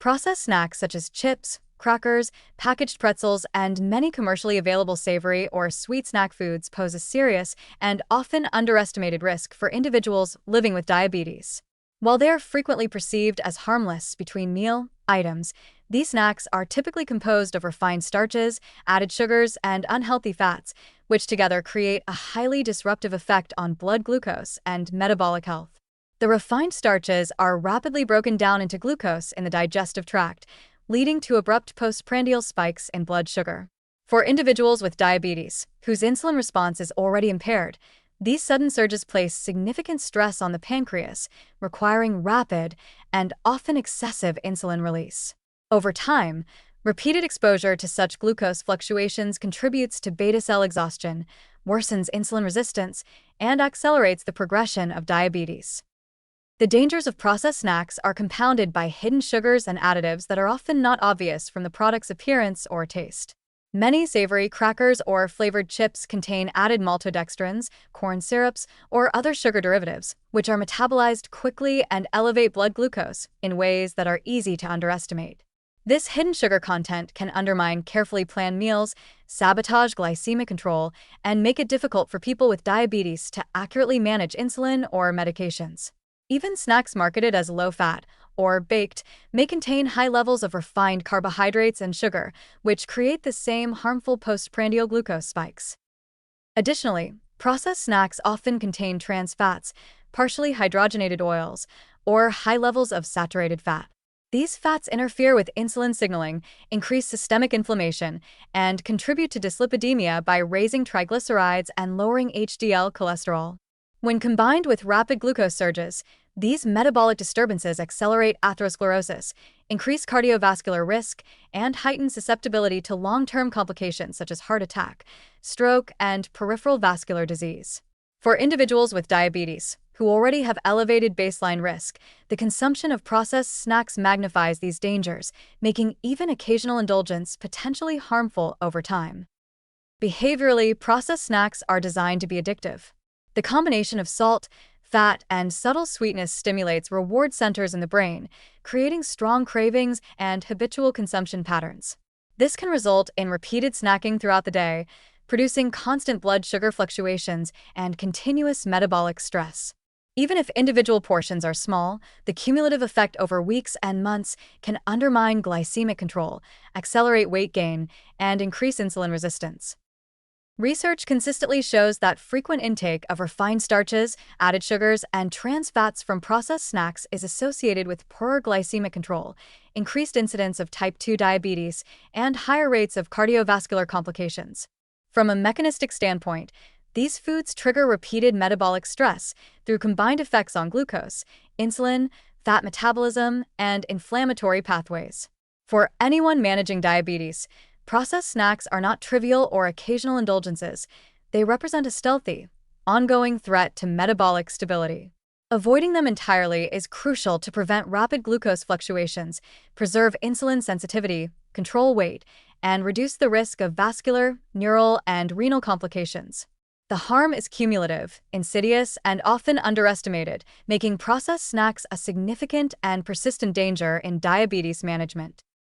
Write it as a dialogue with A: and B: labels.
A: Processed snacks such as chips, crackers, packaged pretzels, and many commercially available savory or sweet snack foods pose a serious and often underestimated risk for individuals living with diabetes. While they are frequently perceived as harmless between meal items, these snacks are typically composed of refined starches, added sugars, and unhealthy fats, which together create a highly disruptive effect on blood glucose and metabolic health. The refined starches are rapidly broken down into glucose in the digestive tract, leading to abrupt postprandial spikes in blood sugar. For individuals with diabetes, whose insulin response is already impaired, these sudden surges place significant stress on the pancreas, requiring rapid and often excessive insulin release. Over time, repeated exposure to such glucose fluctuations contributes to beta cell exhaustion, worsens insulin resistance, and accelerates the progression of diabetes. The dangers of processed snacks are compounded by hidden sugars and additives that are often not obvious from the product's appearance or taste. Many savory crackers or flavored chips contain added maltodextrins, corn syrups, or other sugar derivatives, which are metabolized quickly and elevate blood glucose in ways that are easy to underestimate. This hidden sugar content can undermine carefully planned meals, sabotage glycemic control, and make it difficult for people with diabetes to accurately manage insulin or medications. Even snacks marketed as low-fat or baked may contain high levels of refined carbohydrates and sugar, which create the same harmful postprandial glucose spikes. Additionally, processed snacks often contain trans fats, partially hydrogenated oils, or high levels of saturated fat. These fats interfere with insulin signaling, increase systemic inflammation, and contribute to dyslipidemia by raising triglycerides and lowering HDL cholesterol. When combined with rapid glucose surges, these metabolic disturbances accelerate atherosclerosis, increase cardiovascular risk, and heighten susceptibility to long-term complications such as heart attack, stroke, and peripheral vascular disease. For individuals with diabetes, who already have elevated baseline risk, the consumption of processed snacks magnifies these dangers, making even occasional indulgence potentially harmful over time. Behaviorally, processed snacks are designed to be addictive. The combination of salt, fat, and subtle sweetness stimulates reward centers in the brain, creating strong cravings and habitual consumption patterns. This can result in repeated snacking throughout the day, producing constant blood sugar fluctuations and continuous metabolic stress. Even if individual portions are small, the cumulative effect over weeks and months can undermine glycemic control, accelerate weight gain, and increase insulin resistance. Research consistently shows that frequent intake of refined starches, added sugars, and trans fats from processed snacks is associated with poorer glycemic control, increased incidence of type 2 diabetes, and higher rates of cardiovascular complications. From a mechanistic standpoint, these foods trigger repeated metabolic stress through combined effects on glucose, insulin, fat metabolism, and inflammatory pathways. For anyone managing diabetes, processed snacks are not trivial or occasional indulgences. They represent a stealthy, ongoing threat to metabolic stability. Avoiding them entirely is crucial to prevent rapid glucose fluctuations, preserve insulin sensitivity, control weight, and reduce the risk of vascular, neural, and renal complications. The harm is cumulative, insidious, and often underestimated, making processed snacks a significant and persistent danger in diabetes management.